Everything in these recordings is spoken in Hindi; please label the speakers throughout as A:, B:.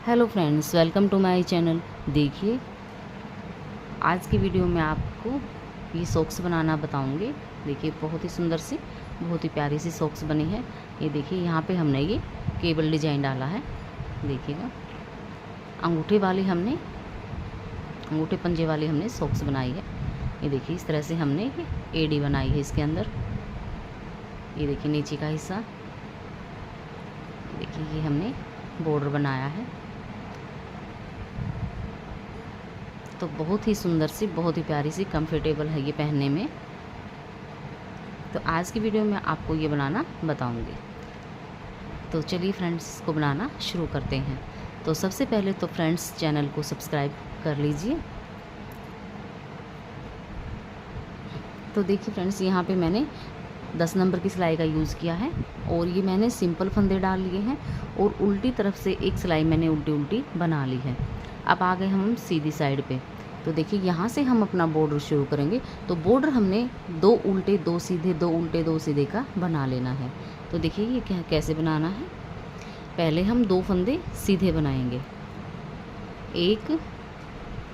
A: Hello friends, welcome to my channel. देखिए, आज की वीडियो में आपको ये सॉक्स बनाना बताऊंगी। देखिए, बहुत ही सुंदर सी, बहुत ही प्यारी सी सॉक्स बनी है। ये देखिए, यहाँ पे हमने ये केबल डिजाइन डाला है। देखिएगा, अंगूठे पंजे वाली हमने सॉक्स बनाई है। ये देखिए, इस तरह से हमने ये एडी बनाई है इसके अंदर। ये देखिए नीचे का हिस्सा, देखिए ये हमने बॉर्डर बनाया है। तो बहुत ही सुंदर सी, बहुत ही प्यारी सी, कंफर्टेबल है ये पहनने में। तो आज की वीडियो में आपको ये बनाना बताऊंगी। तो चलिए फ्रेंड्स, इसको बनाना शुरू करते हैं। तो सबसे पहले तो फ्रेंड्स, चैनल को सब्सक्राइब कर लीजिए। तो देखिए फ्रेंड्स, यहाँ पे मैंने 10 नंबर की सिलाई का यूज़ किया है और ये मैंने सिंपल फंदे डाल लिए हैं और उल्टी तरफ से एक सिलाई मैंने उल्टी बना ली है। अब आ गए हम सीधी साइड पे। तो देखिए, यहाँ से हम अपना बॉर्डर शुरू करेंगे। तो बॉर्डर हमने 2 उल्टे 2 सीधे, 2 उल्टे 2 सीधे का बना लेना है। तो देखिए ये कैसे बनाना है। पहले हम 2 फंदे सीधे बनाएंगे, एक,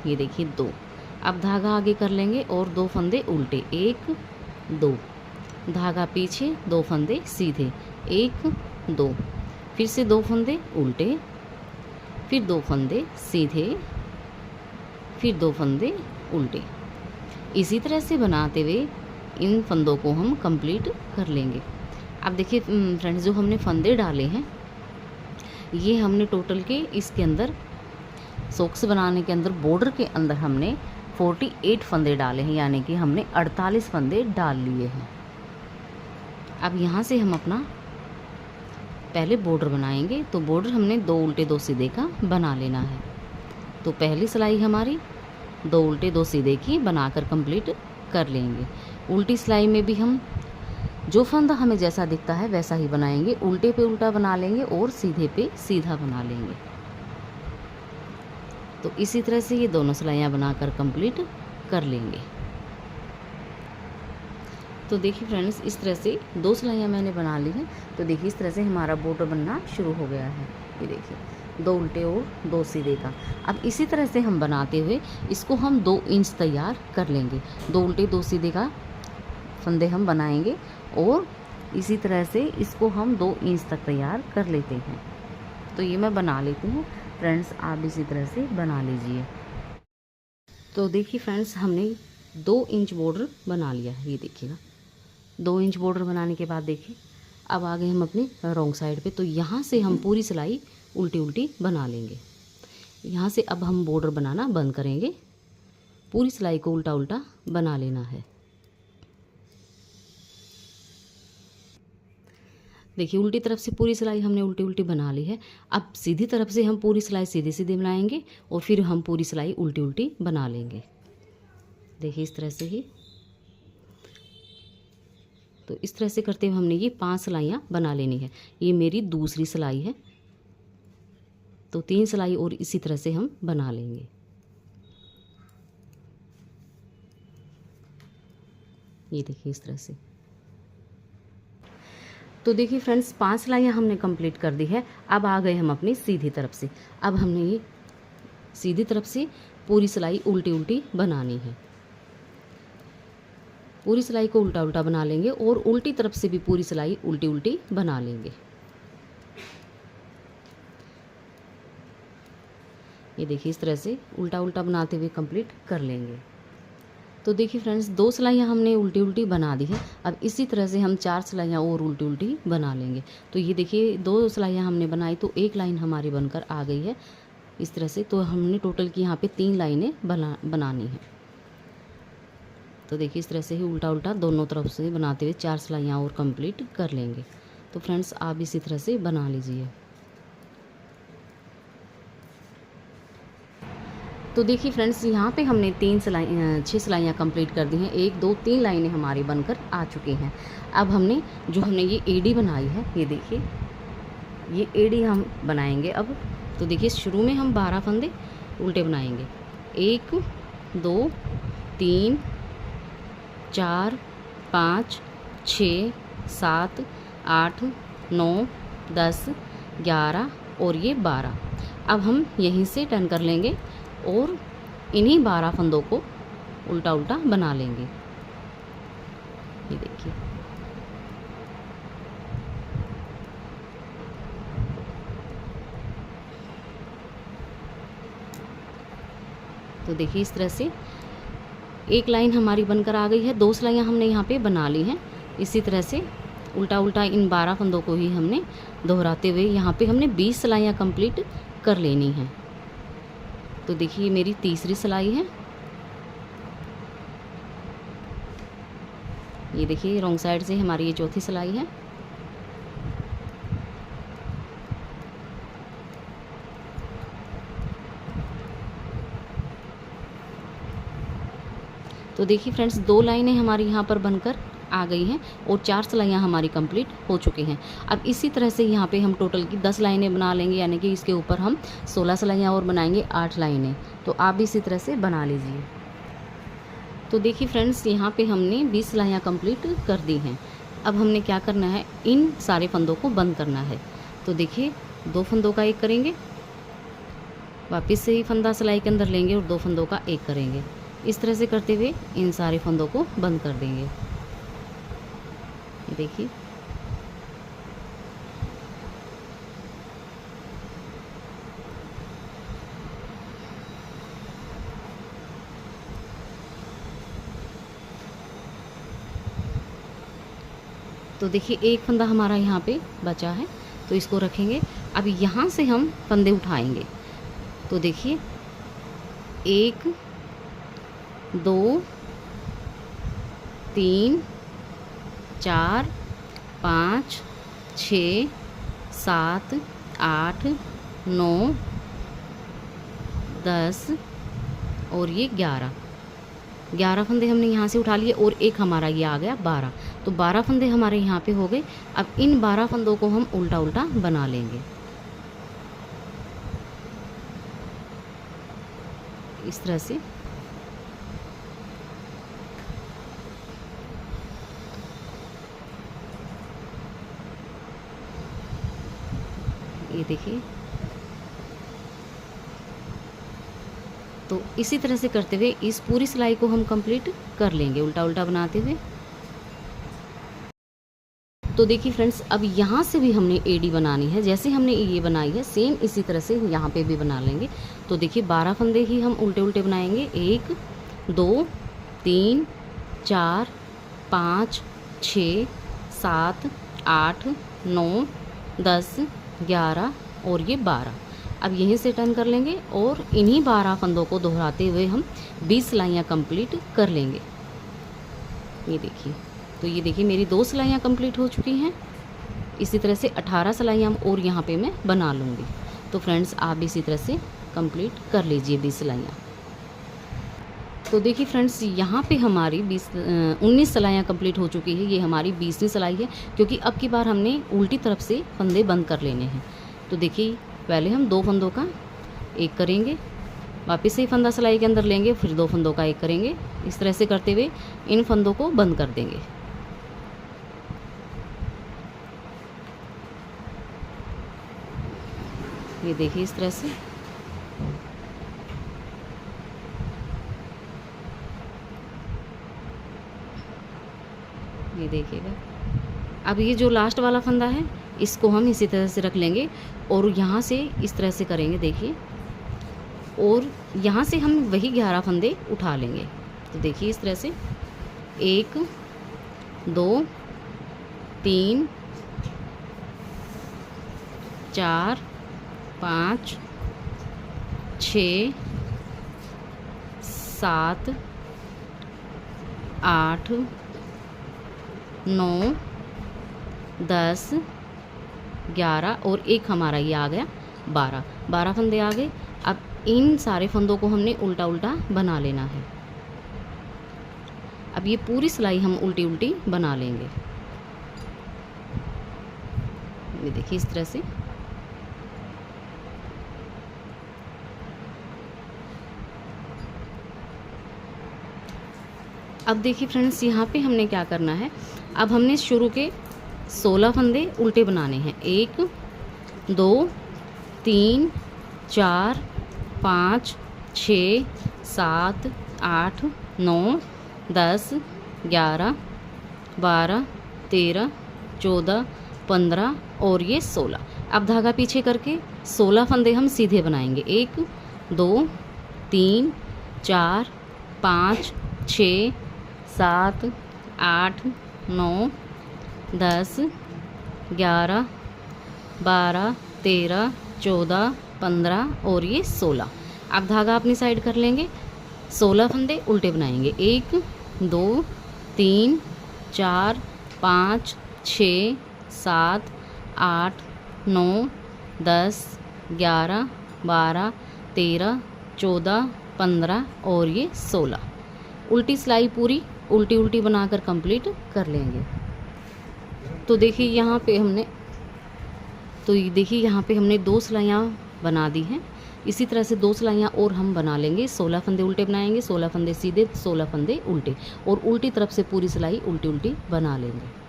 A: ये देखिए 2। अब धागा आगे कर लेंगे और 2 फंदे उल्टे, 1 2, धागा पीछे, 2 फंदे सीधे, 1 2, फिर से 2 फंदे उल्टे, फिर 2 फंदे सीधे, फिर 2 फंदे उल्टे। इसी तरह से बनाते हुए इन फंदों को हम कंप्लीट कर लेंगे। अब देखिए फ्रेंड्स, जो हमने फंदे डाले हैं, ये हमने टोटल के इसके अंदर सॉक्स बनाने के अंदर बॉर्डर के अंदर हमने 48 फंदे डाले हैं, यानी कि हमने 48 फंदे डाल लिए हैं। अब यहाँ से हम अपना पहले बॉर्डर बनाएंगे। तो बॉर्डर हमने 2 उल्टे 2 सीधे का बना लेना है। तो पहली सिलाई हमारी 2 उल्टे 2 सीधे की बनाकर कंप्लीट कर लेंगे। उल्टी सिलाई में भी हम जो फंदा हमें जैसा दिखता है वैसा ही बनाएंगे। उल्टे पे उल्टा बना लेंगे और सीधे पे सीधा बना लेंगे। तो इसी तरह से ये दोनों सिलाइयाँ बनाकर कंप्लीट कर लेंगे। तो देखिए फ्रेंड्स, इस तरह से 2 सिलाइयाँ मैंने बना ली हैं। तो देखिए, इस तरह से हमारा बॉर्डर बनना शुरू हो गया है। ये देखिए 2 उल्टे और 2 सीधे का। अब इसी तरह से हम बनाते हुए इसको हम 2 इंच तैयार कर लेंगे। 2 उल्टे 2 सीधे का फंदे हम बनाएंगे और इसी तरह से इसको हम 2 इंच तक तैयार कर लेते हैं। तो ये मैं बना लेती हूँ। फ्रेंड्स, आप इसी तरह से बना लीजिए। तो देखिए फ्रेंड्स, हमने 2 इंच बॉर्डर बना लिया है। ये देखिएगा, 2 इंच बॉर्डर बनाने के बाद देखिए, अब आ गए हम अपनी रॉन्ग साइड पे। तो यहाँ से हम पूरी सिलाई उल्टी बना लेंगे। यहाँ से अब हम बॉर्डर बनाना बंद करेंगे। पूरी सिलाई को उल्टा बना लेना है। देखिए, उल्टी तरफ से पूरी सिलाई हमने उल्टी बना ली है। अब सीधी तरफ से हम पूरी सिलाई सीधे बनाएंगे और फिर हम पूरी सिलाई उल्टी बना लेंगे। देखिए, इस तरह से ही। तो इस तरह से करते हुए हमने ये 5 सिलाइयाँ बना लेनी है। ये मेरी दूसरी सिलाई है। तो 3 सिलाई और इसी तरह से हम बना लेंगे। ये देखिए इस तरह से। तो देखिए फ्रेंड्स, 5 सिलाइयाँ हमने कंप्लीट कर दी है। अब आ गए हम अपनी सीधी तरफ से। अब हमने ये सीधी तरफ से पूरी सिलाई उल्टी बनानी है। पूरी सिलाई को उल्टा बना लेंगे और उल्टी तरफ से भी पूरी सिलाई उल्टी बना लेंगे। ये देखिए, इस तरह से उल्टा बनाते हुए कंप्लीट कर लेंगे। तो देखिए फ्रेंड्स, 2 सिलाइयाँ हमने उल्टी बना दी है। अब इसी तरह से हम 4 सिलाइयाँ और उल्टी बना लेंगे। तो ये देखिए, 2 सिलाइयाँ हमने बनाई तो एक लाइन हमारी बनकर आ गई है इस तरह से। तो हमने टोटल की यहाँ पे 3 लाइनें बनानी है। तो देखिए, इस तरह से ही उल्टा दोनों तरफ से बनाते हुए 4 सिलाइयाँ और कंप्लीट कर लेंगे। तो फ्रेंड्स, आप इसी तरह से बना लीजिए। तो देखिए फ्रेंड्स, यहाँ पे हमने 6 सिलाइयाँ कंप्लीट कर दी हैं। 1 2 3 लाइनें हमारी बनकर आ चुकी हैं। अब हमने ये एडी बनाई है, ये देखिए, ये एडी हम बनाएंगे अब। तो देखिए, शुरू में हम 12 फंदे उल्टे बनाएंगे। 1 2 3 4 5 6 7 8 9 10 11 और ये 12। अब हम यहीं से टर्न कर लेंगे और इन्हीं 12 फंदों को उल्टा उल्टा बना लेंगे। ये देखिए, तो देखिए इस तरह से एक लाइन हमारी बनकर आ गई है। 2 सिलाइयाँ हमने यहाँ पे बना ली हैं। इसी तरह से उल्टा उल्टा इन 12 फंदों को ही हमने दोहराते हुए यहाँ पे हमने 20 सिलाइयाँ कंप्लीट कर लेनी हैं। तो देखिए मेरी तीसरी सिलाई है। ये देखिए रॉन्ग साइड से हमारी ये चौथी सिलाई है। तो देखिए फ्रेंड्स 2 लाइनें हमारी यहाँ पर बनकर आ गई हैं और 4 सिलाइयाँ हमारी कंप्लीट हो चुकी हैं। अब इसी तरह से यहाँ पे हम टोटल की 10 लाइनें बना लेंगे, यानी कि इसके ऊपर हम 16 सिलाइयाँ और बनाएंगे, 8 लाइनें। तो आप भी इसी तरह से बना लीजिए। तो देखिए फ्रेंड्स यहाँ पे हमने 20 सिलाइयाँ कंप्लीट कर दी हैं। अब हमने क्या करना है, इन सारे फंदों को बंद करना है। तो देखिए 2 फंदों का एक करेंगे, वापस से ही फंदा सिलाई के अंदर लेंगे और 2 फंदों का एक करेंगे। इस तरह से करते हुए इन सारे फंदों को बंद कर देंगे। ये देखिए, तो देखिए एक फंदा हमारा यहाँ पे बचा है, तो इसको रखेंगे। अब यहाँ से हम फंदे उठाएंगे। तो देखिए 1 2 3 4 5 6 7 8 9 10 और ये 11 फंदे हमने यहाँ से उठा लिए और एक हमारा ये आ गया 12। तो 12 फंदे हमारे यहाँ पे हो गए। अब इन 12 फंदों को हम उल्टा उल्टा बना लेंगे इस तरह से। ये देखिए, तो इसी तरह से करते हुए इस पूरी सिलाई को हम कंप्लीट कर लेंगे उल्टा उल्टा बनाते हुए। तो देखिए फ्रेंड्स अब यहाँ से भी हमने एडी बनानी है। जैसे हमने ये बनाई है सेम इसी तरह से यहाँ पे भी बना लेंगे। तो देखिए 12 फंदे ही हम उल्टे उल्टे बनाएंगे। 1 2 3 4 5 6 7 8 9 10 11 और ये 12। अब यहीं से टर्न कर लेंगे और इन्हीं 12 फंदों को दोहराते हुए हम 20 सिलाइयाँ कंप्लीट कर लेंगे। ये देखिए, तो ये देखिए मेरी 2 सिलाइयाँ कंप्लीट हो चुकी हैं। इसी तरह से 18 सिलाइयाँ और यहाँ पे मैं बना लूँगी। तो फ्रेंड्स आप भी इसी तरह से कंप्लीट कर लीजिए 20 सिलाइयाँ। तो देखिए फ्रेंड्स यहाँ पे हमारी 19 सिलाइयाँ कंप्लीट हो चुकी है। ये हमारी 20वीं सिलाई है, क्योंकि अब की बार हमने उल्टी तरफ से फंदे बंद कर लेने हैं। तो देखिए पहले हम 2 फंदों का एक करेंगे, वापस से फंदा सिलाई के अंदर लेंगे, फिर 2 फंदों का एक करेंगे। इस तरह से करते हुए इन फंदों को बंद कर देंगे। ये देखिए इस तरह से। ये देखिएगा, अब ये जो लास्ट वाला फंदा है इसको हम इसी तरह से रख लेंगे और यहाँ से इस तरह से करेंगे। देखिए, और यहाँ से हम वही 11 फंदे उठा लेंगे। तो देखिए इस तरह से 1 2 3 4 5 6 7 8 9 10 11 और एक हमारा ये आ गया 12 फंदे आ गए। अब इन सारे फंदों को हमने उल्टा उल्टा बना लेना है। अब ये पूरी सिलाई हम उल्टी उल्टी बना लेंगे। ये देखिए इस तरह से। अब देखिए फ्रेंड्स यहाँ पे हमने क्या करना है, अब हमने शुरू के 16 फंदे उल्टे बनाने हैं। 1 2 3 4 5 6 7 8 9 10 11 12 13 14 15 और ये 16। अब धागा पीछे करके 16 फंदे हम सीधे बनाएंगे। 1 2 3 4 5 6 7 8 9 10 11 12 13 14 15 और ये 16। अब धागा अपनी साइड कर लेंगे। 16 फंदे उल्टे बनाएंगे। 1 2 3 4 5 6 7 8 9 10 11 12 13 14 15 और ये 16। उल्टी सिलाई पूरी उल्टी उल्टी बनाकर कंप्लीट कर लेंगे। तो देखिए यहाँ पे हमने 2 सिलाइयाँ बना दी हैं। इसी तरह से 2 सिलाइयाँ और हम बना लेंगे। 16 फंदे उल्टे बनाएंगे, 16 फंदे सीधे, 16 फंदे उल्टे, और उल्टी तरफ से पूरी सिलाई उल्टी उल्टी बना लेंगे।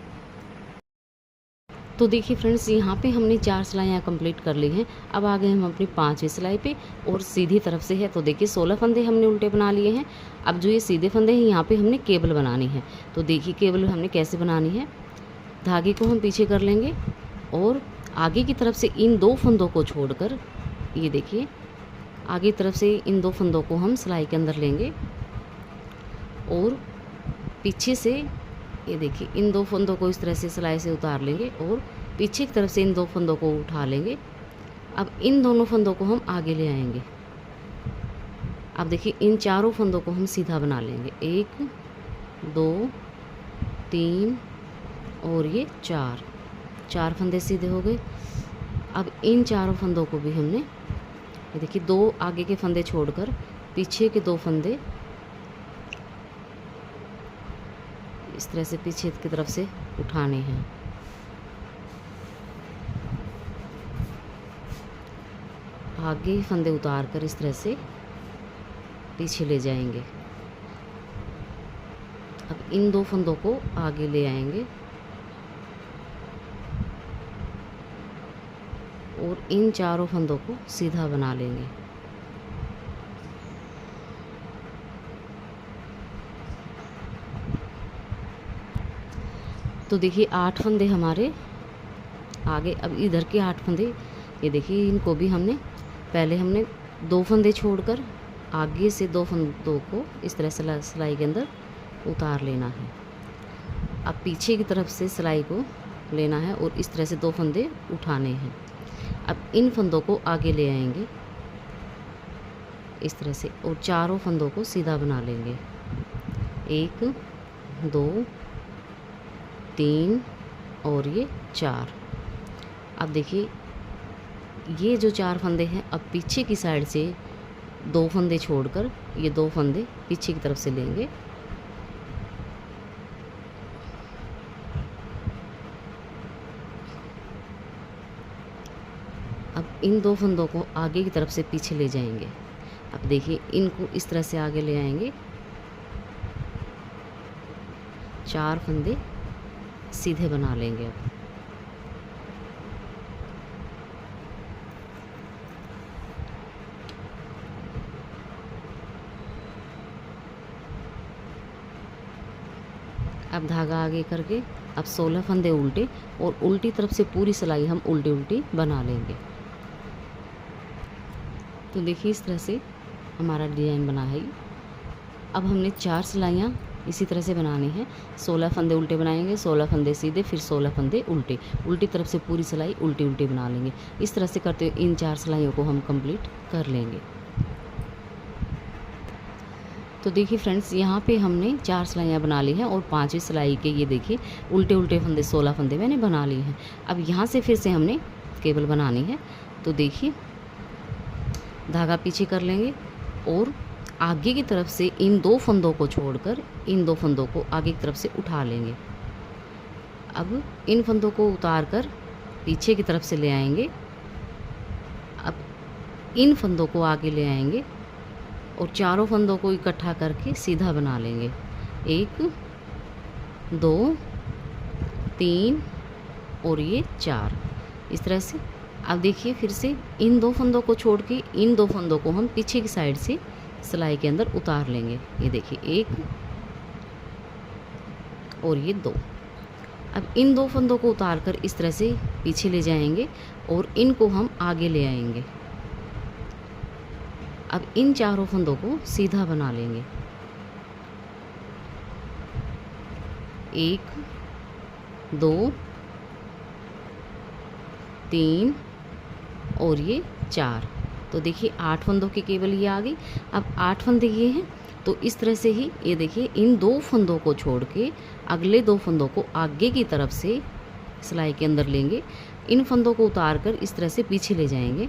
A: तो देखिए फ्रेंड्स, यहाँ पे हमने 4 सिलाइयाँ कंप्लीट कर ली हैं। अब आ गए हम अपनी 5वीं सिलाई पे, और सीधी तरफ से है। तो देखिए 16 फंदे हमने उल्टे बना लिए हैं। अब जो ये सीधे फंदे हैं, यहाँ पे हमने केबल बनानी है। तो देखिए केबल हमने कैसे बनानी है। धागे को हम पीछे कर लेंगे और आगे की तरफ से इन 2 फंदों को छोड़कर, ये देखिए आगे की तरफ से इन 2 फंदों को हम सिलाई के अंदर लेंगे, और पीछे से ये देखिए इन 2 फंदों को इस तरह से सिलाई से उतार लेंगे, और पीछे की तरफ से इन 2 फंदों को उठा लेंगे। अब इन दोनों फंदों को हम आगे ले आएंगे। अब देखिए इन चारों फंदों को हम सीधा बना लेंगे। 1 2 3 और ये 4 फंदे सीधे हो गए। अब इन चारों फंदों को भी हमने, ये देखिए 2 आगे के फंदे छोड़कर पीछे के 2 फंदे इस तरह से पीछे की तरफ से उठाने हैं। आगे फंदे उतार कर इस तरह से पीछे ले जाएंगे। अब इन 2 फंदों को आगे ले आएंगे और इन चारों फंदों को सीधा बना लेंगे। तो देखिए 8 फंदे हमारे आगे। अब इधर के 8 फंदे, ये देखिए इनको भी हमने 2 फंदे छोड़कर आगे से 2 फंदों को इस तरह से सिलाई के अंदर उतार लेना है। अब पीछे की तरफ से सिलाई को लेना है और इस तरह से 2 फंदे उठाने हैं। अब इन फंदों को आगे ले आएंगे इस तरह से, और चारों फंदों को सीधा बना लेंगे। 1 2 3 और ये 4। अब देखिए ये जो 4 फंदे हैं, अब पीछे की साइड से 2 फंदे छोड़कर ये 2 फंदे पीछे की तरफ से लेंगे। अब इन 2 फंदों को आगे की तरफ से पीछे ले जाएंगे। अब देखिए इनको इस तरह से आगे ले आएंगे। 4 फंदे सीधे बना लेंगे। अब धागा आगे करके अब 16 फंदे उल्टे, और उल्टी तरफ से पूरी सिलाई हम उल्टी उल्टी बना लेंगे। तो देखिए इस तरह से हमारा डिज़ाइन बना है। अब हमने 4 सिलाइयाँ इसी तरह से बनानी है। 16 फंदे उल्टे बनाएंगे, 16 फंदे सीधे, फिर 16 फंदे उल्टे, उल्टी तरफ से पूरी सिलाई उल्टी उल्टी बना लेंगे। इस तरह से करते हुए इन 4 सिलाइयों को हम कंप्लीट कर लेंगे। तो देखिए फ्रेंड्स, यहाँ पे हमने 4 सिलाइयाँ बना ली हैं, और 5वीं सिलाई के ये देखिए उल्टे उल्टे फंदे 16 फंदे मैंने बना लिए हैं। अब यहाँ से फिर से हमने केबल बनानी है। तो देखिए धागा पीछे कर लेंगे, और आगे की तरफ से इन 2 फंदों को छोड़कर इन 2 फंदों को आगे की तरफ से उठा लेंगे। अब इन फंदों को उतार कर पीछे की तरफ से ले आएंगे। अब इन फंदों को आगे ले आएंगे और चारों फंदों को इकट्ठा करके सीधा बना लेंगे। 1 2 3 और ये 4, इस तरह से अब देखिए फिर से इन 2 फंदों को छोड़ के इन 2 फंदों को हम पीछे की साइड से सिलाई के अंदर उतार लेंगे। ये देखिए 1 और ये 2। अब इन 2 फंदों को उतार कर इस तरह से पीछे ले जाएंगे और इनको हम आगे ले आएंगे। अब इन चारों फंदों को सीधा बना लेंगे। 1 2 3 और ये 4। तो देखिए 8 फंदों की केवल ये आ गई। अब 8 फंदे ये हैं, तो इस तरह से ही ये देखिए इन 2 फंदों को छोड़ के अगले 2 फंदों को आगे की तरफ से सिलाई के अंदर लेंगे। इन फंदों को उतार कर इस तरह से पीछे ले जाएंगे,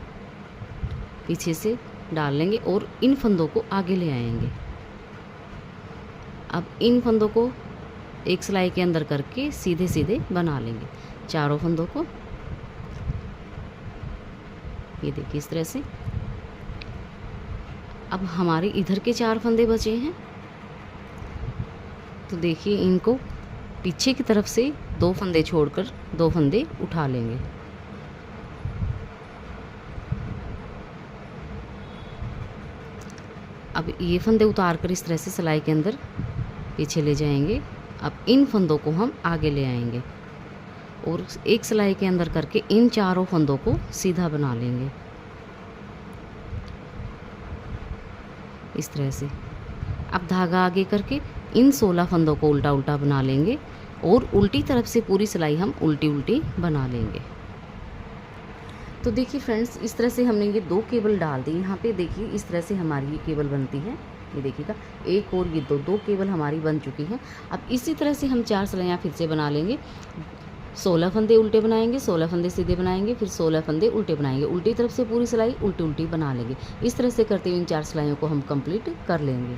A: पीछे से डाल लेंगे और इन फंदों को आगे ले आएंगे। अब इन फंदों को एक सिलाई के अंदर करके सीधे सीधे बना लेंगे चारों फंदों को। ये देखिए इस तरह से। अब हमारे इधर के 4 फंदे बचे हैं, तो देखिए इनको पीछे की तरफ से 2 फंदे छोड़कर 2 फंदे उठा लेंगे। अब ये फंदे उतार कर इस तरह से सिलाई के अंदर पीछे ले जाएंगे। अब इन फंदों को हम आगे ले आएंगे और एक सिलाई के अंदर करके इन चारों फंदों को सीधा बना लेंगे इस तरह से। अब धागा आगे करके इन 16 फंदों को उल्टा उल्टा बना लेंगे और उल्टी तरफ से पूरी सिलाई हम उल्टी उल्टी बना लेंगे। तो देखिए फ्रेंड्स, इस तरह से हमने ये 2 केबल डाल दी। यहाँ पे देखिए इस तरह से हमारी ये केबल बनती है। ये देखिएगा, एक और ये 2 केबल हमारी बन चुकी हैं। अब इसी तरह से हम 4 सिलाइयाँ फिर से बना लेंगे। 16 फंदे उल्टे बनाएंगे, 16 फंदे सीधे बनाएंगे, फिर 16 फंदे उल्टे बनाएंगे। उल्टी तरफ से पूरी सिलाई उल्टी उल्टी बना लेंगे। इस तरह से करते हुए इन 4 सिलाइयों को हम कंप्लीट कर लेंगे।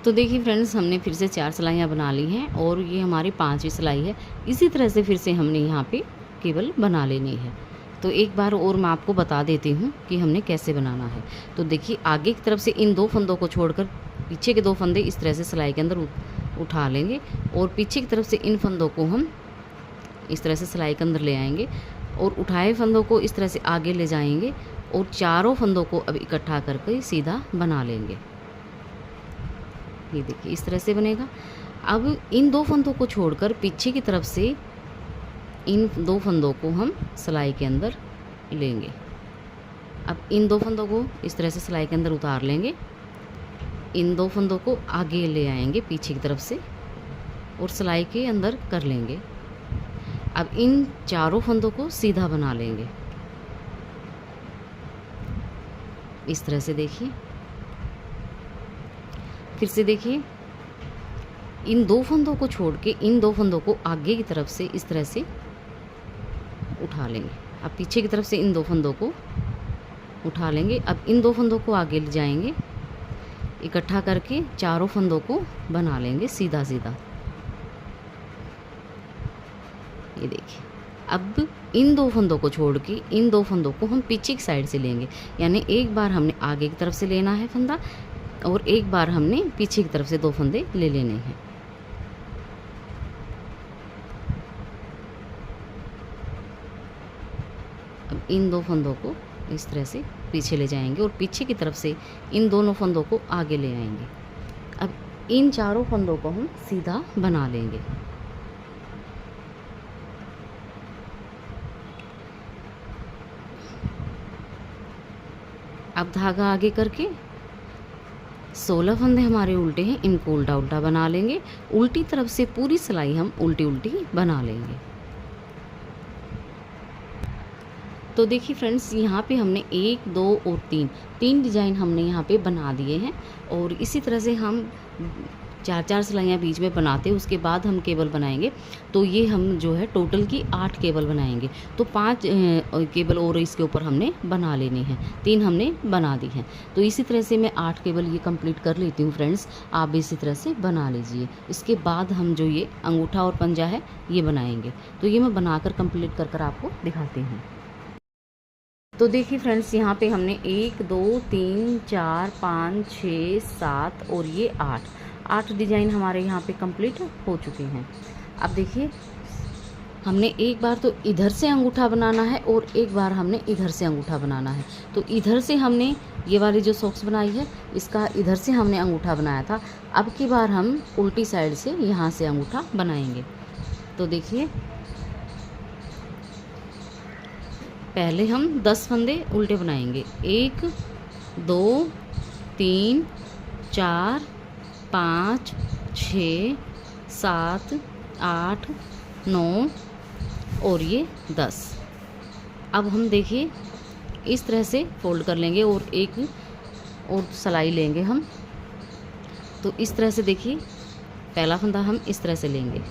A: तो देखिए फ्रेंड्स, हमने फिर से 4 सिलाइयाँ बना ली हैं और ये हमारी 5वीं सिलाई है। इसी तरह से फिर से हमने यहाँ पे केबल बना लेनी है। तो एक बार और मैं आपको बता देती हूँ कि हमने कैसे बनाना है। तो देखिए आगे की तरफ से इन 2 फंदों को छोड़कर पीछे के 2 फंदे इस तरह से सिलाई के अंदर उठा लेंगे और पीछे की तरफ से इन फंदों को हम इस तरह से सिलाई के अंदर ले आएंगे और उठाए फंदों को इस तरह से आगे ले जाएंगे और चारों फंदों को अब इकट्ठा करके सीधा बना लेंगे। ये देखिए इस तरह से बनेगा। अब इन 2 फंदों को छोड़कर पीछे की तरफ से इन 2 फंदों को हम सिलाई के अंदर लेंगे। अब इन 2 फंदों को इस तरह से सिलाई के अंदर उतार लेंगे। इन 2 फंदों को आगे ले आएंगे पीछे की तरफ से और सिलाई के अंदर कर लेंगे। अब इन चारों फंदों को सीधा बना लेंगे इस तरह से। देखिए फिर से देखिए, इन 2 फंदों को छोड़ के इन 2 फंदों को आगे की तरफ से इस तरह से उठा लेंगे। अब पीछे की तरफ से इन 2 फंदों को उठा लेंगे। अब इन 2 फंदों को आगे ले जाएंगे, इकट्ठा करके चारों फंदों को बना लेंगे सीधा सीधा। ये देखिए, अब इन 2 फंदों को छोड़ के इन 2 फंदों को हम पीछे की साइड से लेंगे। यानी एक बार हमने आगे की तरफ से लेना है फंदा और एक बार हमने पीछे की तरफ से 2 फंदे ले लेने हैं। अब इन 2 फंदों को इस तरह से पीछे ले जाएंगे और पीछे की तरफ से इन दोनों फंदों को आगे ले आएंगे। अब इन चारों फंदों को हम सीधा बना लेंगे। अब धागा आगे करके 16 फंदे हमारे उल्टे हैं, इनको उल्टा उल्टा बना लेंगे। उल्टी तरफ से पूरी सिलाई हम उल्टी उल्टी बना लेंगे। तो देखिए फ्रेंड्स, यहाँ पे हमने 1 2 और 3 डिज़ाइन हमने यहाँ पे बना दिए हैं और इसी तरह से हम 4 सिलाइयाँ बीच में बनाते, उसके बाद हम केबल बनाएंगे। तो ये हम जो है टोटल की 8 केबल बनाएंगे। तो 5 केबल और इसके ऊपर हमने बना लेनी है, 3 हमने बना दी हैं। तो इसी तरह से मैं 8 केबल ये कंप्लीट कर लेती हूँ फ्रेंड्स। आप भी इसी तरह से बना लीजिए। इसके बाद हम जो ये अंगूठा और पंजा है ये बनाएंगे। तो ये मैं बनाकर कंप्लीट कर आपको दिखाती हूँ। तो देखिए फ्रेंड्स, यहाँ पे हमने 1 2 3 4 5 6 7 और ये 8 डिज़ाइन हमारे यहाँ पे कंप्लीट हो चुके हैं। अब देखिए हमने एक बार तो इधर से अंगूठा बनाना है और एक बार हमने इधर से अंगूठा बनाना है। तो इधर से हमने ये वाली जो सॉक्स बनाई है इसका इधर से हमने अंगूठा बनाया था। अब की बार हम उल्टी साइड से यहाँ से अंगूठा बनाएंगे। तो देखिए पहले हम 10 फंदे उल्टे बनाएंगे। 1 2 3 4 5 6 7 8 9 और ये 10। अब हम देखिए इस तरह से फोल्ड कर लेंगे और एक और सिलाई लेंगे हम। तो इस तरह से देखिए पहला फंदा हम इस तरह से लेंगे,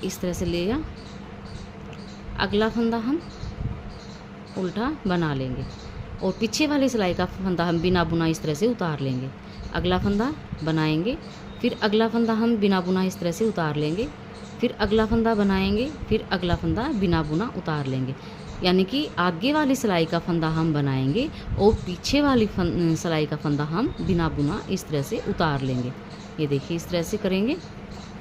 A: इस तरह से लिया। अगला फंदा हम उल्टा बना लेंगे और पीछे वाली सिलाई का फंदा हम बिना बुना इस तरह से उतार लेंगे। अगला फंदा बनाएंगे, फिर अगला फंदा हम बिना बुना इस तरह से उतार लेंगे, फिर अगला फंदा बनाएंगे, फिर अगला फंदा बिना बुना उतार लेंगे। यानी कि आगे वाली सिलाई का फंदा हम बनाएंगे और पीछे वाली सिलाई का फंदा हम बिना बुना इस तरह से उतार लेंगे। ये देखिए इस तरह से करेंगे,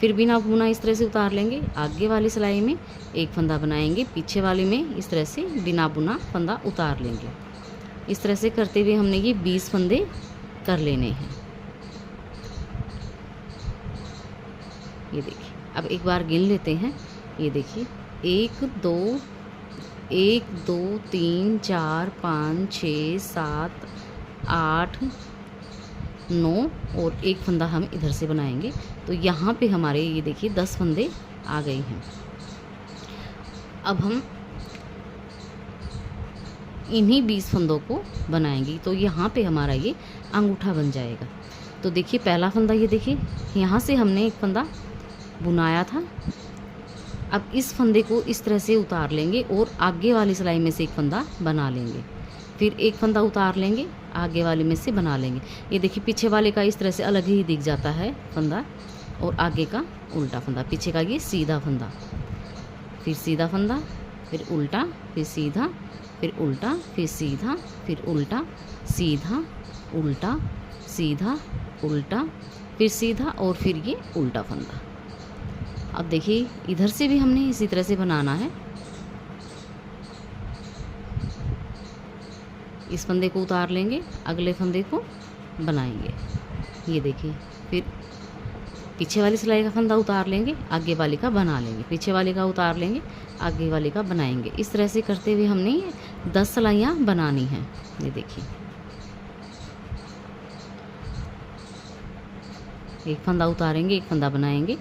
A: फिर बिना बुना इस तरह से उतार लेंगे। आगे वाली सिलाई में एक फंदा बनाएंगे, पीछे वाली में इस तरह से बिना बुना फंदा उतार लेंगे। इस तरह से करते हुए हमने ये 20 फंदे कर लेने हैं। ये देखिए अब एक बार गिन लेते हैं। ये देखिए 1 2 3 4 5 6 7 8 9 और एक फंदा हम इधर से बनाएंगे। तो यहाँ पे हमारे ये देखिए 10 फंदे आ गए हैं। अब हम इन्हीं 20 फंदों को बनाएंगे। तो यहाँ पे हमारा ये अंगूठा बन जाएगा। तो देखिए पहला फंदा, ये देखिए यहाँ से हमने एक फंदा बुनाया था। अब इस फंदे को इस तरह से उतार लेंगे और आगे वाली सिलाई में से एक फंदा बना लेंगे, फिर एक फंदा उतार लेंगे, आगे वाले में से बना लेंगे। ये देखिए पीछे वाले का इस तरह से अलग ही दिख जाता है फंदा और आगे का उल्टा फंदा। पीछे का ये सीधा फंदा, फिर सीधा फंदा, फिर उल्टा, फिर सीधा, फिर उल्टा, फिर सीधा, फिर उल्टा, सीधा, उल्टा, सीधा, उल्टा, फिर सीधा और फिर ये उल्टा फंदा। अब देखिए इधर से भी हमने इसी तरह से बनाना है। इस फंदे को उतार लेंगे, अगले फंदे को बनाएंगे। ये देखिए फिर पीछे वाली सिलाई का फंदा उतार लेंगे, आगे वाले का बना लेंगे, पीछे वाले का उतार लेंगे, आगे वाले का बनाएंगे। इस तरह से करते हुए हमने ये 10 सिलाइयाँ बनानी हैं। ये देखिए एक फंदा उतारेंगे, एक फंदा बनाएंगे,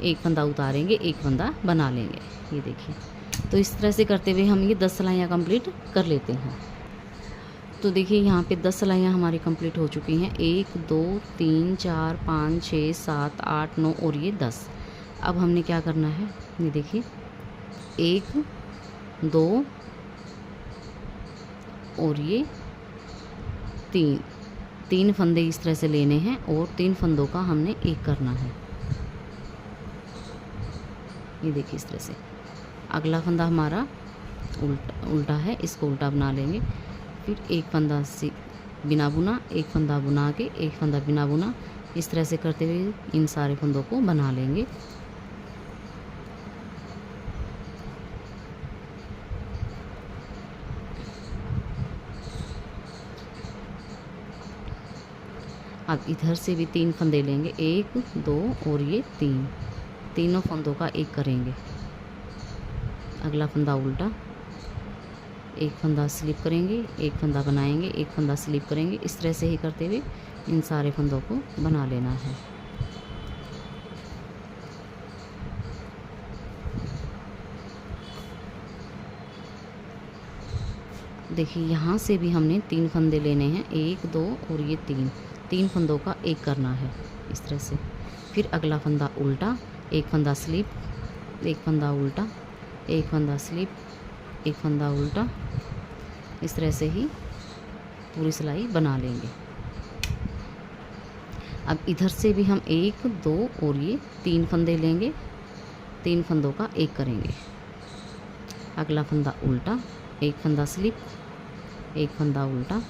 A: एक फंदा उतारेंगे, एक फंदा बना लेंगे। ये देखिए तो इस तरह से करते हुए हम ये 10 सिलाइयाँ कंप्लीट कर लेते हैं। तो देखिए यहाँ पे 10 सिलाइयाँ हमारी कंप्लीट हो चुकी हैं। 1 2 3 4 5 6 7 8 9 और ये 10। अब हमने क्या करना है, ये देखिए 1 2 और ये 3 फंदे इस तरह से लेने हैं और 3 फंदों का हमने एक करना है। ये देखिए इस तरह से। अगला फंदा हमारा उल्टा है, इसको उल्टा बना लेंगे। फिर एक फंदा से बिना बुना, एक फंदा बुना के, एक फंदा बिना बुना, इस तरह से करते हुए इन सारे फंदों को बना लेंगे। अब इधर से भी 3 फंदे लेंगे, 1 2 और ये 3, तीनों फंदों का एक करेंगे। अगला फंदा उल्टा, एक फंदा स्लिप करेंगे, एक फंदा बनाएंगे, एक फंदा स्लिप करेंगे। इस तरह से ही करते हुए इन सारे फंदों को बना लेना है। देखिए यहाँ से भी हमने 3 फंदे लेने हैं, 1 2 और ये 3 फंदों का एक करना है इस तरह से। फिर अगला फंदा उल्टा, एक फंदा स्लिप, एक फंदा उल्टा, एक फंदा स्लिप, एक फंदा उल्टा। इस तरह से ही पूरी सिलाई बना लेंगे। अब इधर से भी हम 1 2 और ये 3 फंदे लेंगे, 3 फंदों का एक करेंगे। अगला फंदा उल्टा, एक फंदा स्लिप, एक फंदा उल्टा,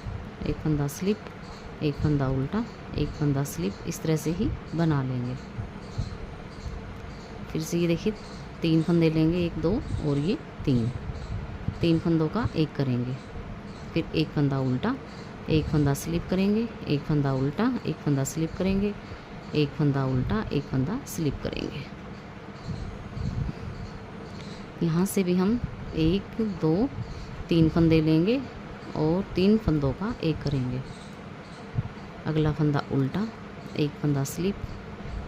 A: एक फंदा स्लिप, एक फंदा उल्टा, एक फंदा स्लिप, इस तरह से ही बना लेंगे। फिर से ये देखिए 3 फंदे लेंगे, 1 2 और ये 3 फंदों का एक करेंगे। फिर एक फंदा उल्टा, एक फंदा स्लिप करेंगे, एक फंदा उल्टा, एक फंदा स्लिप करेंगे, एक फंदा उल्टा, एक फंदा स्लिप करेंगे। यहाँ से भी हम 1 2 3 फंदे लेंगे और 3 फंदों का एक करेंगे। अगला फंदा उल्टा, एक फंदा स्लिप,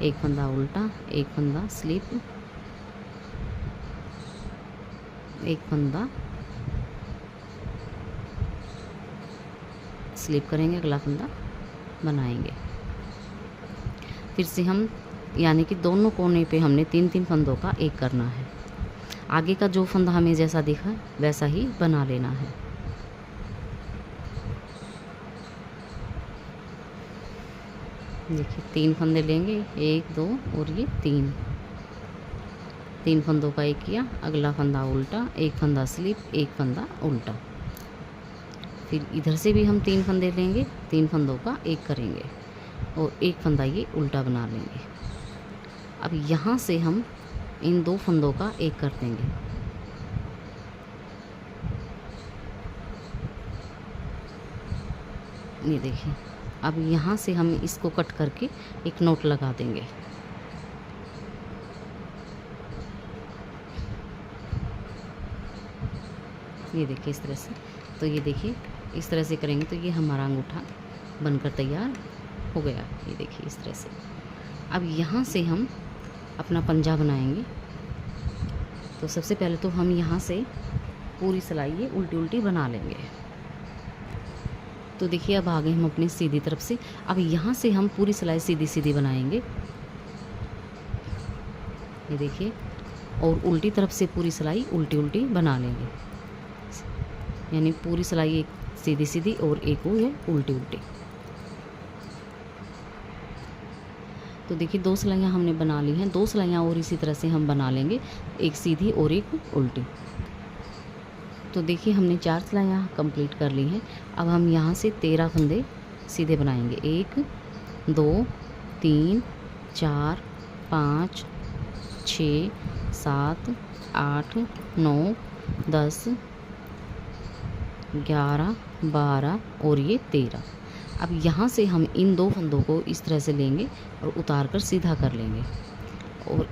A: एक फंदा उल्टा, एक फंदा स्लिप, एक फंदा स्लिप करेंगे, अगला फंदा बनाएंगे। फिर से हम यानी कि दोनों कोने पे हमने 3 फंदों का एक करना है। आगे का जो फंदा हमें जैसा दिखा वैसा ही बना लेना है। देखिए 3 फंदे लेंगे, 1 2 और ये 3 फंदों का एक किया। अगला फंदा उल्टा, एक फंदा स्लिप, एक फंदा उल्टा। फिर इधर से भी हम 3 फंदे लेंगे, 3 फंदों का एक करेंगे और एक फंदा ये उल्टा बना लेंगे। अब यहाँ से हम इन 2 फंदों का एक कर देंगे। ये देखिए, अब यहाँ से हम इसको कट करके एक नोट लगा देंगे। ये देखिए इस तरह से। तो ये देखिए इस तरह से करेंगे तो ये हमारा अंगूठा बनकर तैयार हो गया। ये देखिए इस तरह से। अब यहाँ से हम अपना पंजा बनाएंगे। तो सबसे पहले तो हम यहाँ से पूरी सिलाई ये उल्टी उल्टी बना लेंगे। तो देखिए अब आगे हम अपनी सीधी तरफ से, अब यहाँ से हम पूरी सिलाई सीधी सीधी बनाएंगे। ये देखिए, और उल्टी तरफ से पूरी सिलाई उल्टी उल्टी बना लेंगे। यानी पूरी सिलाई एक सीधी सीधी और एक वो है उल्टी उल्टी। तो देखिए 2 सिलाइयाँ हमने बना ली हैं। 2 सिलाइयाँ और इसी तरह से हम बना लेंगे, एक सीधी और एक उल्टी। तो देखिए हमने 4 सिलाइयाँ कंप्लीट कर ली हैं। अब हम यहाँ से 13 फंदे सीधे बनाएंगे। 1 2 3 4 5 6 7 8 9 10 11 12 और ये 13। अब यहाँ से हम इन 2 फंदों को इस तरह से लेंगे और उतार कर सीधा कर लेंगे और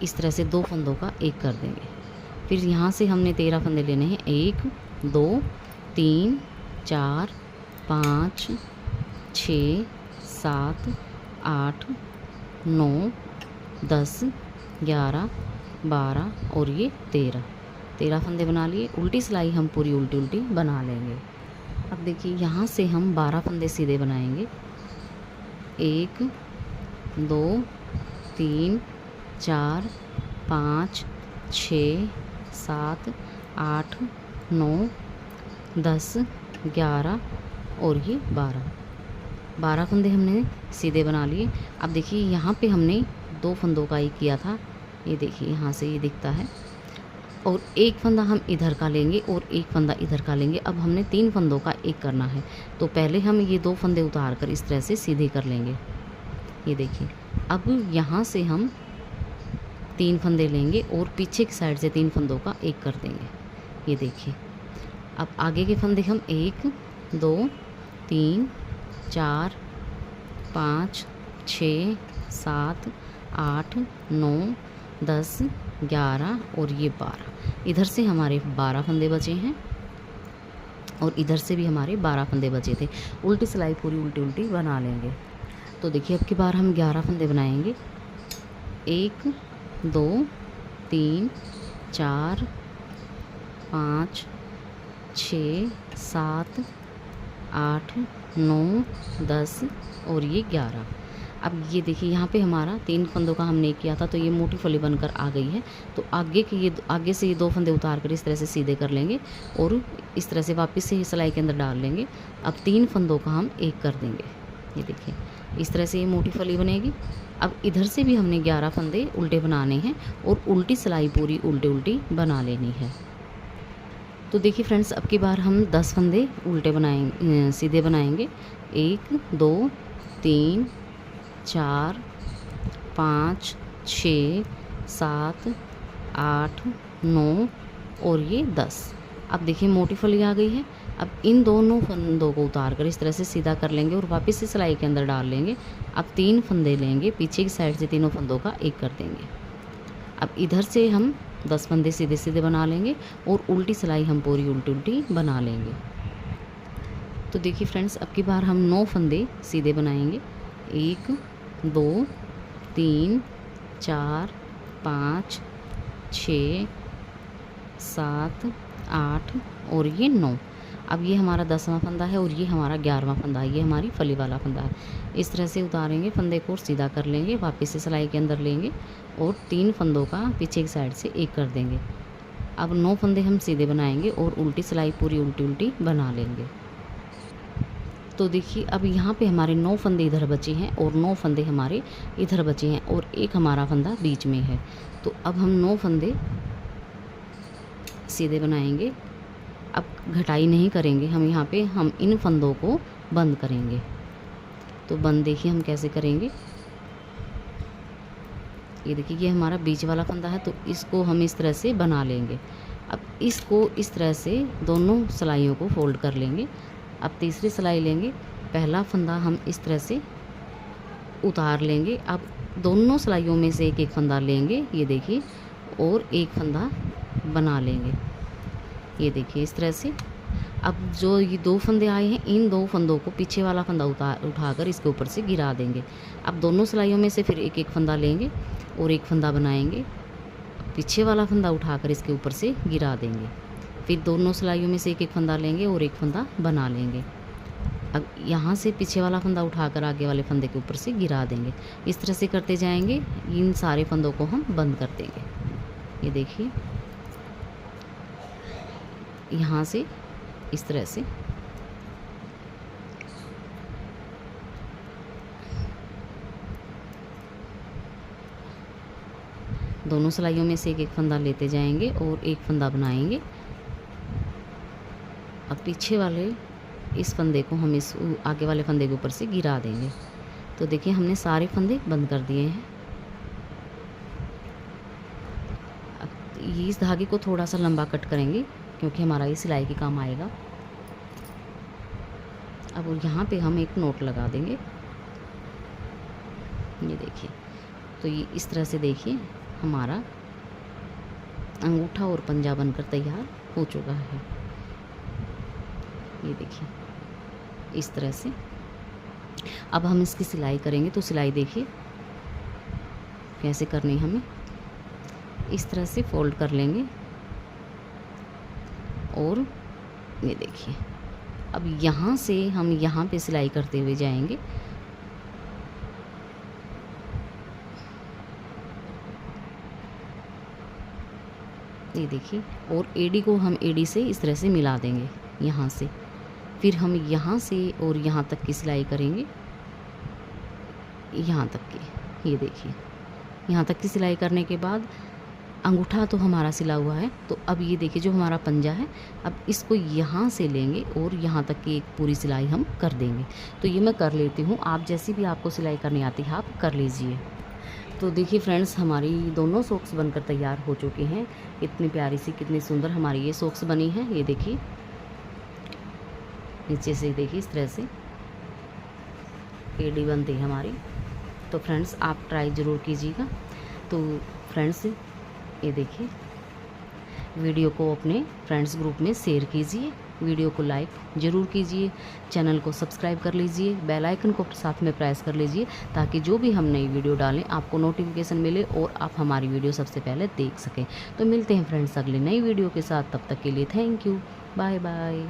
A: इस तरह से 2 फंदों का एक कर देंगे। फिर यहाँ से हमने 13 फंदे लेने हैं। 1 2 3 4 5 6 7 8 9 10 11 12 और ये 13 फंदे बना लिए। उल्टी सिलाई हम पूरी उल्टी उल्टी बना लेंगे। अब देखिए यहाँ से हम 12 फंदे सीधे बनाएंगे। 1 2 3 4 5 6 7 8 9 10 11 और ये 12 फंदे हमने सीधे बना लिए। अब देखिए यहाँ पे हमने 2 फंदों का एक किया था। ये देखिए यहाँ से ये दिखता है, और एक फंदा हम इधर का लेंगे और एक फंदा इधर का लेंगे। अब हमने 3 फंदों का एक करना है। तो पहले हम ये 2 फंदे उतार कर इस तरह से सीधे कर लेंगे। ये देखिए, अब यहाँ से हम 3 फंदे लेंगे और पीछे की साइड से 3 फंदों का एक कर देंगे। ये देखिए, अब आगे के फंदे हम 1 2 3 4 5 6 7 8 9 10 11 और ये 12। इधर से हमारे 12 फंदे बचे हैं और इधर से भी हमारे 12 फंदे बचे थे। उल्टी सिलाई पूरी उल्टी उल्टी बना लेंगे। तो देखिए अब की बार हम 11 फंदे बनाएंगे। 1 2 3 4 5 6 7 8 9 10 और ये 11। अब ये देखिए यहाँ पे हमारा 3 फंदों का हमने किया था, तो ये मोटी फली बनकर आ गई है। तो आगे से ये 2 फंदे उतार कर इस तरह से सीधे कर लेंगे और इस तरह से वापस से ये सिलाई के अंदर डाल लेंगे। अब 3 फंदों का हम एक कर देंगे। ये देखिए इस तरह से ये मोटी फली बनेगी। अब इधर से भी हमने 11 फंदे उल्टे बनाने हैं और उल्टी सिलाई पूरी उल्टी उल्टी बना लेनी है। तो देखिए फ्रेंड्स, अब की बार हम 10 फंदे उल्टे बनाएंगे, सीधे बनाएंगे। 1 2 3 4 5 6 7 8 9 और ये 10। अब देखिए मोटी फली आ गई है। अब इन दोनों फंदों को उतार कर इस तरह से सीधा कर लेंगे और वापस से सिलाई के अंदर डाल लेंगे। अब 3 फंदे लेंगे, पीछे की साइड से तीनों फंदों का एक कर देंगे। अब इधर से हम 10 फंदे सीधे सीधे बना लेंगे और उल्टी सिलाई हम पूरी उल्टी उल्टी बना लेंगे। तो देखिए फ्रेंड्स, अब की बार हम 9 फंदे सीधे बनाएंगे। 1 2 3 4 5 6 7 8 और ये 9। अब ये हमारा 10वां फंदा है और ये हमारा 11वां फंदा है, ये हमारी फली वाला फंदा है। इस तरह से उतारेंगे फंदे को और सीधा कर लेंगे, वापस से सिलाई के अंदर लेंगे और 3 फंदों का पीछे की साइड से एक कर देंगे। अब 9 फंदे हम सीधे बनाएंगे और उल्टी सिलाई पूरी उल्टी उल्टी बना लेंगे। तो देखिए अब यहाँ पे हमारे 9 फंदे इधर बचे हैं और 9 फंदे हमारे इधर बचे हैं और एक हमारा फंदा बीच में है। तो अब हम 9 फंदे सीधे बनाएंगे। अब घटाई नहीं करेंगे हम, यहाँ पे हम इन फंदों को बंद करेंगे। तो बंद देखिए हम कैसे करेंगे। ये देखिए ये हमारा बीच वाला फंदा है, तो इसको हम इस तरह से बना लेंगे। अब इसको इस तरह से दोनों सिलाइयों को फोल्ड कर लेंगे। अब तीसरी सिलाई लेंगे, पहला फंदा हम इस तरह से उतार लेंगे। अब दोनों सिलाइयों में से एक एक फंदा लेंगे, ये देखिए, और एक फंदा बना लेंगे। ये देखिए इस तरह से। अब जो ये 2 फंदे आए हैं, इन 2 फंदों को पीछे वाला फंदा उठाकर इसके ऊपर से गिरा देंगे। अब दोनों सिलाइयों में से फिर एक एक फंदा लेंगे और एक फंदा बनाएंगे, पीछे वाला फंदा उठाकर इसके ऊपर से गिरा देंगे। फिर दोनों सिलाइयों में से एक एक फंदा लेंगे और एक फंदा बना लेंगे। अब यहाँ से पीछे वाला फंदा उठाकर आगे वाले फंदे के ऊपर से गिरा देंगे। इस तरह से करते जाएंगे, इन सारे फंदों को हम बंद कर देंगे। ये देखिए यहाँ से इस तरह से दोनों सिलाइयों में से एक एक फंदा लेते जाएंगे और एक फंदा बनाएंगे। अब पीछे वाले इस फंदे को हम इस आगे वाले फंदे के ऊपर से गिरा देंगे। तो देखिए हमने सारे फंदे बंद कर दिए हैं। अब इस धागे को थोड़ा सा लंबा कट करेंगे क्योंकि हमारा ये सिलाई के काम आएगा। अब यहाँ पे हम एक नोट लगा देंगे, ये देखिए। तो ये इस तरह से देखिए हमारा अंगूठा और पंजा बनकर तैयार हो चुका है। ये देखिए इस तरह से। अब हम इसकी सिलाई करेंगे, तो सिलाई देखिए कैसे करनी है हमें। इस तरह से फोल्ड कर लेंगे और ये देखिए अब यहाँ से हम यहाँ पे सिलाई करते हुए जाएंगे। ये देखिए, और एडी को हम एडी से इस तरह से मिला देंगे यहाँ से। फिर हम यहाँ से और यहाँ तक की सिलाई करेंगे, यहाँ तक की। ये देखिए यहाँ तक की सिलाई करने के बाद अंगूठा तो हमारा सिला हुआ है। तो अब ये देखिए जो हमारा पंजा है, अब इसको यहाँ से लेंगे और यहाँ तक की एक पूरी सिलाई हम कर देंगे। तो ये मैं कर लेती हूँ, आप जैसी भी आपको सिलाई करनी आती है आप कर लीजिए। तो देखिए फ्रेंड्स, हमारी दोनों सॉक्स बनकर तैयार हो चुकी हैं। कितनी प्यारी सी, कितनी सुंदर हमारी ये सॉक्स बनी है। ये देखिए नीचे से देखिए इस तरह से एडी बनती है हमारी। तो फ्रेंड्स आप ट्राई ज़रूर कीजिएगा। तो फ्रेंड्स ये देखिए, वीडियो को अपने फ्रेंड्स ग्रुप में शेयर कीजिए, वीडियो को लाइक ज़रूर कीजिए, चैनल को सब्सक्राइब कर लीजिए, बेल आइकन को साथ में प्रेस कर लीजिए ताकि जो भी हम नई वीडियो डालें आपको नोटिफिकेशन मिले और आप हमारी वीडियो सबसे पहले देख सकें। तो मिलते हैं फ्रेंड्स अगली नई वीडियो के साथ, तब तक के लिए थैंक यू, बाय बाय।